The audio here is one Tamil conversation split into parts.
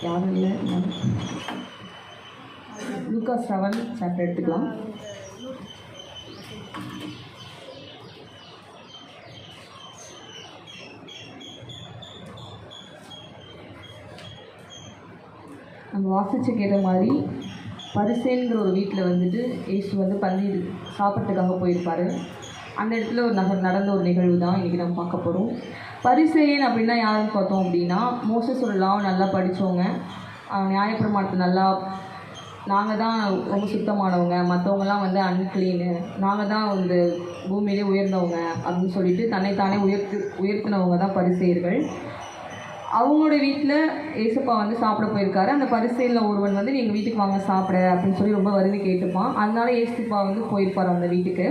யாரும் இல்லை. லூகாஸ் 7 சாப்டர் எடுத்துக்கலாம். நம்ம வாசிச்சு கேட்ட மாதிரி பரிசேங்கிற ஒரு வீட்டில் வந்துட்டு ஏசு வந்து பந்தி சாப்பிட்றதுக்காக போயிருப்பார். அந்த இடத்துல ஒரு நடந்த ஒரு நிகழ்வு தான் இன்றைக்கி நம்ம பார்க்க போகிறோம். பரிசேயன் அப்படின்னா யாருன்னு பார்த்தோம் அப்படின்னா, மோசஸோட லாவை நல்லா படித்தவங்க, நியாயப்பிரமாணத்தை நல்லா, நாங்கள் தான் ரொம்ப சுத்தமானவங்க, மற்றவங்கலாம் வந்து அன்க்ளீனு, நாங்கள் தான் வந்து பூமியிலே உயர்ந்தவங்க அப்படின்னு சொல்லிட்டு தன்னைத்தானே உயர்த்தினவங்க தான் பரிசேயர்கள். அவங்களோட வீட்டில் ஏசப்பா வந்து சாப்பிட போயிருக்காரு. அந்த பரிசேயனில் ஒருவன் வந்து எங்கள் வீட்டுக்கு வாங்க சாப்பிட அப்படின்னு சொல்லி ரொம்ப வருந்தி கேட்டுப்பான். அதனால ஏசப்பா வந்து போயிருப்பார் அந்த வீட்டுக்கு.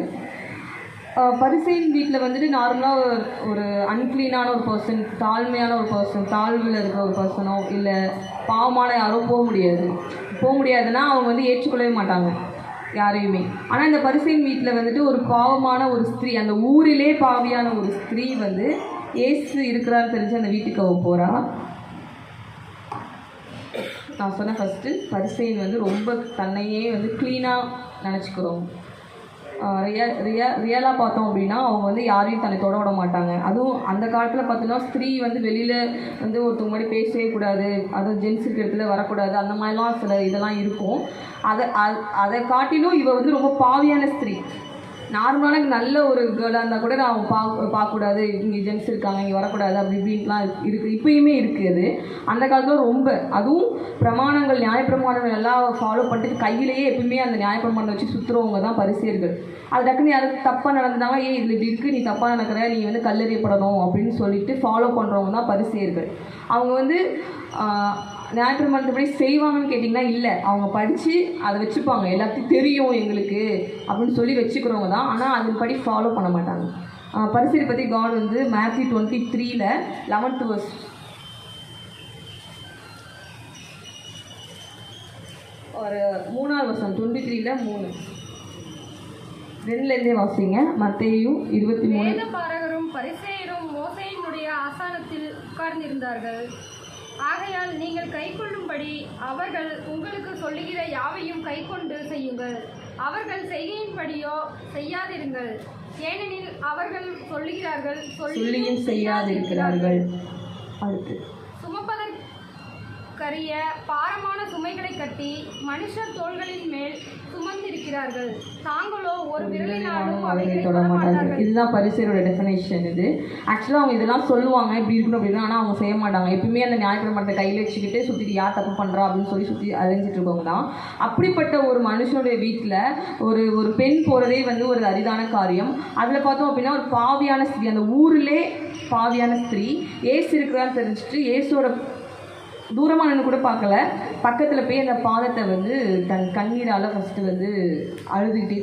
பரிசேயன் வீட்டில் வந்துட்டு நார்மலாக ஒரு அன்க்ளீனான ஒரு பர்சன், தாழ்மையான ஒரு பர்சன், தாழ்வில் இருக்கிற ஒரு பர்சனோ இல்லை பாவமான யாரோ போக முடியாதுன்னா அவங்க வந்து ஏற்றுக்கொள்ளவே மாட்டாங்க யாரையுமே. ஆனால் இந்த பரிசேயன் வீட்டில் வந்துட்டு ஒரு பாவமான ஒரு ஸ்திரீ, அந்த ஊரிலே பாவியான ஒரு ஸ்திரீ வந்து ஏசு இருக்கிறான்னு தெரிஞ்சு அந்த வீட்டுக்கு அவ போகிறா. நான் சொன்ன ஃபஸ்ட்டு பரிசேயன் வந்து ரொம்ப தன்னையே வந்து க்ளீனாக நினச்சிக்கிறோம். ரியலாக பார்த்தோம் அப்படின்னா அவங்க வந்து யாரையும் தன்னை தொட விட மாட்டாங்க. அதுவும் அந்த காலத்தில் பார்த்தோன்னா ஸ்திரீ வந்து வெளியில் வந்து ஒருத்தவங்க மாதிரி பேசவே கூடாது, அதுவும் ஜென்ஸ் இருக்கிற இடத்துல வரக்கூடாது, அந்த மாதிரிலாம் சில இதெல்லாம் இருக்கும். அதை காட்டிலும் இவ வந்து ரொம்ப பாவியான ஸ்திரீ. நார்மலான நல்ல ஒரு கேர்ளாக இருந்தால் கூட நான் பார்க்கக்கூடாது, இங்கே ஜென்ஸ் இருக்காங்க, இங்கே வரக்கூடாது அப்படி இப்படின்லாம் இருக்குது. இப்போயுமே இருக்குது. அந்த காலத்தில் ரொம்ப, அதுவும் பிரமாணங்கள், நியாயப்பிரமாணங்கள் எல்லாம் ஃபாலோ பண்ணிட்டு கையிலேயே எப்பவுமே அந்த நியாயப்பிரமாணம் வச்சு சுற்றுறவங்க தான் பரிசேயர்கள். அது டக்குன்னு யாரும் தப்பாக நடந்தாங்க, இதில் இப்படி இருக்குது, நீ தப்பாக நடக்கிற, நீ வந்து கல்லெறியப்படணும் அப்படின்னு சொல்லிட்டு ஃபாலோ பண்ணுறவங்க தான் பரிசேயர்கள். அவங்க வந்து நியாயப்பிரமாணத்தைப்படி செய்வாங்கன்னு கேட்டிங்கன்னா இல்லை, அவங்க படித்து அதை வச்சுப்பாங்க, எல்லாத்தையும் தெரியும் எங்களுக்கு அப்படின்னு சொல்லி வச்சுக்கிறவங்க தான். ஆனால் அதுபடி ஃபாலோ பண்ண மாட்டாங்க. பரிசேயரை பற்றி காட் வந்து Matthew 23 11th verse ஒரு 3வது வசனம், 23 2 வாசிங்க. மத்தேயு 23. வேதபாரகரும் பரிசேயரும் மோசேயினுடைய ஆசனத்தில் உட்கார்ந்திருந்தார்கள். ஆகையால் நீங்கள் கைக்கொள்ளும்படி அவர்கள் உங்களுக்கு சொல்லுகிற யாவையும் கைக்கொண்டு செய்யுங்கள். அவர்கள் செய்கையின்படியோ செய்யாதிருங்கள். ஏனெனில் அவர்கள் சொல்லுகிறார்கள், சொல்லியும் செய்யாதிருக்கிறார்கள். அடுத்து சுமப்பதற்கரிய பாரமான சுமைகளை கட்டி மனுஷர் தோள்களின் மேல் சுமந்திருக்கிறார்கள். தாங்களோ ஒரு விரலினாலும் அவைகளை தொட மாட்டார்கள். இதுதான் பரிசேயரோட டெஃபினேஷன். இது ஆக்சுவலாக அவங்க இதெல்லாம் சொல்லுவாங்க, இப்படி இருக்கணும் அப்படின்னா, ஆனால் அவங்க செய்ய மாட்டாங்க. எப்பவுமே அந்த ஞாயிற்றுக்கிழமை கையில் வச்சுக்கிட்டு சுற்றிட்டு யார் தப்பு பண்ணுறா அப்படின்னு சுற்றி அலைஞ்சிட்டு இருக்கவங்க தான். அப்படிப்பட்ட ஒரு மனுஷனுடைய வீட்டில் ஒரு பெண் போகிறதே வந்து ஒரு அரிதான காரியம். அதில் பார்த்தோம் அப்படின்னா ஒரு பாவியான ஸ்திரீ, அந்த ஊரிலே பாவியான ஸ்திரீ ஏசு இருக்கிறான்னு தெரிஞ்சுட்டு ஏசோட தூரமாக நின்று கூட பார்க்கல, பக்கத்தில் போய் அந்த பாதத்தை வந்து தன் கண்ணீரால் ஃபஸ்ட்டு வந்து அழுதுகிட்டே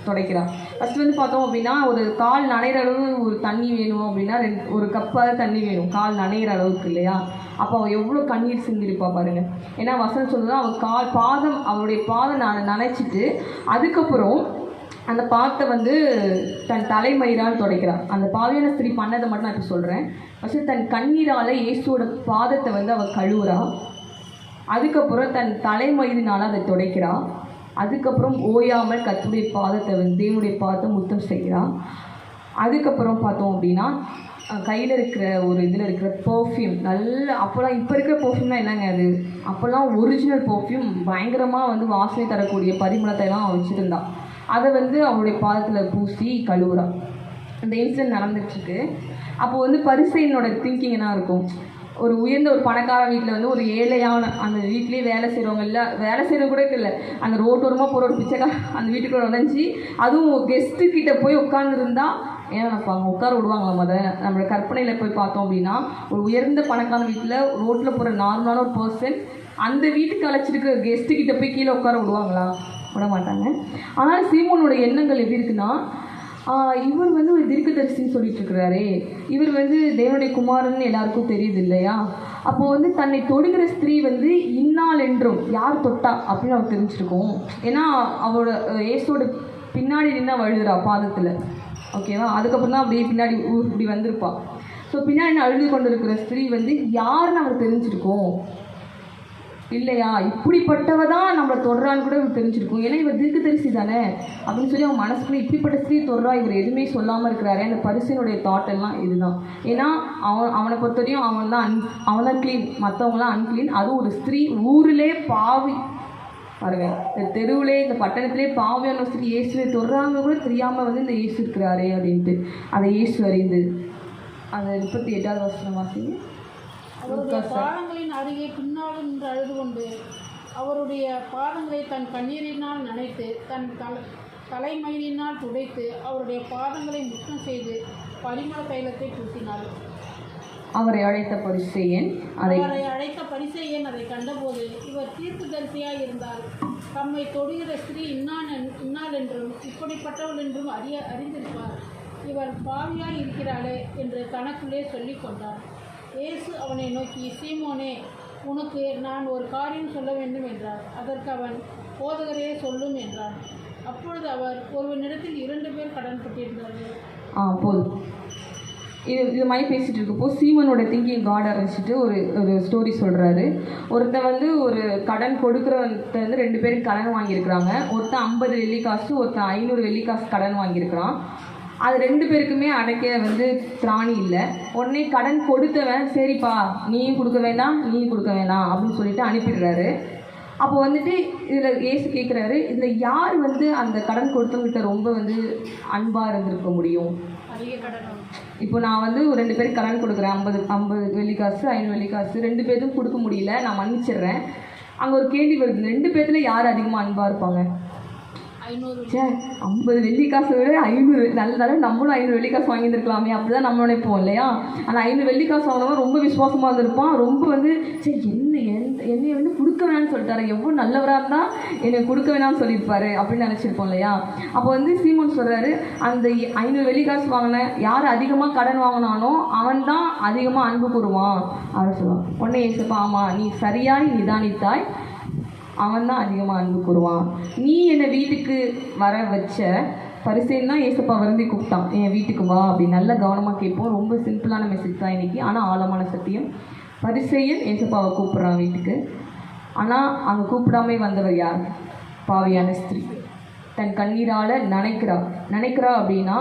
துடைக்கிறான். ஃபஸ்ட்டு வந்து பார்த்தோம் அப்படின்னா ஒரு கால் நனைகிற அளவு ஒரு தண்ணி வேணும் அப்படின்னா ஒரு கப்பாக தண்ணி வேணும், கால் நனைகிற அளவுக்கு இல்லையா? அப்போ அவள் எவ்வளோ கண்ணீர் சிந்திருப்பா பாருங்கள். ஏன்னா வசனம் சொல்லுதான் அவள் அவளுடைய பாதம் நனைச்சிட்டு அதுக்கப்புறம் அந்த பாத்தை வந்து தன் தலைமயிரால் துடைக்கிறான். அந்த பாவியான ஸ்திரீ பண்ணதை மட்டும் நான் இப்போ சொல்கிறேன். ஃபஸ்ட்டு தன் கண்ணீரால் இயேசுவோட பாதத்தை வந்து அவள் கழுவுறா. அதுக்கப்புறம் தன் தலைமயிரினால் அதை துடைக்கிறா. அதுக்கப்புறம் ஓயாமல் கர்த்தருடைய பாதத்தை வந்து தேவனுடைய பாதத்தை முத்தம் செய்கிறான். அதுக்கப்புறம் பார்த்தோம் அப்படின்னா கையில் இருக்கிற ஒரு இதில் இருக்கிற பர்ஃப்யூம் நல்ல, அப்போல்லாம் இப்போ இருக்கிற பர்ஃப்யூம்லாம் என்னங்க அது, அப்போல்லாம் ஒரிஜினல் பர்ஃப்யூம் பயங்கரமாக வந்து வாசனை தரக்கூடிய பரிமளத்தை எல்லாம் வச்சுருந்தான். அதை வந்து அவளுடைய பாதத்தில் பூசி கழுவுறான். அந்த இன்சிடென்ட் நடந்துட்டுருக்கு. அப்போது வந்து பரிசேயனோட திங்கிங் என்ன இருக்கும், ஒரு உயர்ந்த ஒரு பணக்கார வீட்டில் வந்து ஒரு ஏழையான அந்த வீட்லேயே வேலை செய்கிறவங்க இல்லை, வேலை செய்கிறவங்க கூட இல்லை, அந்த ரோட்டோரமாக போகிற ஒரு பிச்சைக்கார அந்த வீட்டுக்குள்ள உடஞ்சி, அதுவும் கெஸ்ட்டுக்கிட்ட போய் உட்காந்துருந்தா ஏன் நினைப்பாங்க, உட்கார விடுவாங்களா? நம்மளோட கற்பனையில் போய் பார்த்தோம் அப்படின்னா ஒரு உயர்ந்த பணக்கார வீட்டில் ரோட்டில் போகிற நார்மலான ஒரு பர்சன் அந்த வீட்டுக்கு அழைச்சிருக்கிற கெஸ்ட்டுக்கிட்ட போய் கீழே உட்கார விடுவாங்களா? விட மாட்டாங்க. ஆனால் சீமோனோட எண்ணங்கள் எப்படி இருக்குன்னா, இவர் வந்து ஒரு தீர்க்கதரிசின்னு சொல்லிட்டு இருக்கிறாரே, இவர் வந்து தேவனுடைய குமாரன்னு எல்லாருக்கும் தெரியுது இல்லையா? அப்போது வந்து தன்னை தொடுகிற ஸ்திரீ வந்து இந்நாள் என்றும் யார் தொட்டா அப்படின்னு அவள் தெரிஞ்சிருக்கும். ஏன்னா அவளோட ஏசோட பின்னாடி நின்று வழுதுறா பாதத்தில், ஓகேவா? அதுக்கப்புறம் தான் அப்படியே பின்னாடி இப்படி வந்திருப்பாள். ஸோ பின்னாடி அழுது கொண்டு இருக்கிற ஸ்திரீ வந்து யாருன்னு அவருக்கு தெரிஞ்சிருக்கும். இல்லையா, இப்படிப்பட்டவ தான் நம்மளை தொடுறான்னு கூட இவருக்கு தெரிஞ்சிருக்கும். ஏன்னா இவர் தீர்க்கதரிசி தானே அப்படின்னு சொல்லி அவன் மனசுக்குள்ள இப்படிப்பட்ட ஸ்திரீ தொடுறா, இவர் எதுவுமே சொல்லாமல் இருக்கிறாரு. அந்த பரிசையினுடைய தாட் எல்லாம் இதுதான். ஏன்னா அவனை பொறுத்தவரையும் அவன் தான் க்ளீன், மற்றவங்களாம் அன்க்ளீன். அதுவும் ஒரு ஸ்திரீ, ஊரிலே பாவி பாருங்க, இந்த தெருவிலே இந்த பட்டணத்திலே பாவியான ஸ்திரீ இயேசுவை தொடுறாங்க கூட தெரியாமல் வந்து இந்த இயேசு இருக்கிறாரே அப்படின்ட்டு அதை இயேசு அறிந்து. அந்த 38வது வசனம் வாசிங்க. அவருடைய பாதங்களின் அருகே பின்னால் நின்று அழுது கொண்டு அவருடைய பாதங்களை தன் கண்ணீரினால் நனைத்து தன் தலைமயிரினால் துடைத்து அவருடைய பாதங்களை முத்தம் செய்து பரிமள தைலத்தை பூசினார். அவரை அழைத்த பரிசேயன் அதை கண்டபோது இவர் தீர்க்கதரிசியாய் இருந்தால் தம்மை தொடுகிற ஸ்திரீ இன்னாள் என்றும் இப்படிப்பட்டவள் என்றும் அறிந்திருப்பார். இவர் பாவியாய் இருக்கிறாளே என்று தனக்குள்ளே சொல்லி கொண்டார். இயேசு அவனை நோக்கி, சீமோனே, உனக்கு நான் ஒரு காரியம் சொல்ல வேண்டும் என்றார். அதற்கு அவன், போதகரே சொல்லும் என்றான். அப்பொழுது அவர், ஒருவனிடத்தில் 2 பேர் கடன்பட்டிருந்தார்கள். போதும். இது மாதிரி பேசிகிட்டு இருக்கப்போ சீமனோட திங்கிங் காட் ஆரம்பிச்சுட்டு ஒரு ஸ்டோரி சொல்கிறாரு. ஒருத்தன் வந்து ஒரு கடன் கொடுக்குறவன்கிட்ட வந்து 2 பேருக்கு கடன் வாங்கியிருக்கிறாங்க. ஒருத்தன் 50 வெள்ளிக்காசு, ஒருத்தன் 500 வெள்ளிக்காசு கடன் வாங்கியிருக்கிறான். அது 2 பேருக்குமே அடைக்க வந்து திராணி இல்லை. உடனே கடன் கொடுத்தவன், சரிப்பா நீயும் கொடுக்க வேண்டாம் அப்படின்னு சொல்லிட்டு அனுப்பிடுறாரு. அப்போ வந்துட்டு இதில் ஏசு கேட்குறாரு, இதில் யார் வந்து அந்த கடன் கொடுத்தவங்ககிட்ட ரொம்ப வந்து அன்பாக இருந்திருக்க முடியும்? இப்போ நான் வந்து ஒரு 2 பேருக்கு கடன் கொடுக்குறேன், 50 வெள்ளிக்காசு 500 வெள்ளிக்காசு, 2 பேருக்கும் கொடுக்க முடியல, நான் மன்னிச்சிடுறேன். அங்கே ஒரு கேள்வி வருது, 2 பேர்த்துல யார் அதிகமாக அன்பாக இருப்பாங்க? 50 வெள்ளிக்காசை விட 500 நல்ல நம்மளும் 500 வெள்ளிக்காசு வாங்கியிருக்கலாமே அப்படி தான் நம்ம நினைப்போம் இல்லையா? அந்த 500 வெள்ளிக்காசு வாங்கினவன் ரொம்ப விசுவாசமாக இருந்திருப்பான். ரொம்ப வந்து சரி என்னை வந்து கொடுக்க வேணாம்னு சொல்லிட்டாரு, எவ்வளோ நல்லவராக இருந்தால் என்னை கொடுக்க வேணாம்னு சொல்லியிருப்பாரு அப்படின்னு நினச்சிருப்போம் இல்லையா? அப்போ வந்து சீமோன் சொல்கிறாரு, அந்த 500 வெள்ளிக்காசு வாங்கின யார் அதிகமாக கடன் வாங்கினானோ அவன் தான் அதிகமாக அன்பு கூறுவான் அப்படின்னு சொல்லுவான். உடனே ஏசப்பா, ஆமாம் நீ சரியாய் நிதானித்தாய், அவன் தான் அதிகமாக அன்பு கூறுவான். நீ என்னை வீட்டுக்கு வர வச்ச பரிசேயன் தான் ஏசப்பா வருந்தி கூப்பிட்டான், என் வீட்டுக்கு வா அப்படின்னு. நல்ல கவனமாக கேட்போம். ரொம்ப சிம்பிளான மெசேஜ் தான் இன்னைக்கு, ஆனால் ஆழமான சத்தியம். பரிசேயன் ஏசப்பாவை கூப்பிட்றான் வீட்டுக்கு. ஆனால் அங்கே கூப்பிடாமே வந்தவர் யார்? பாவியான ஸ்திரீ. தன் கண்ணீரால் நினைக்கிறா அப்படின்னா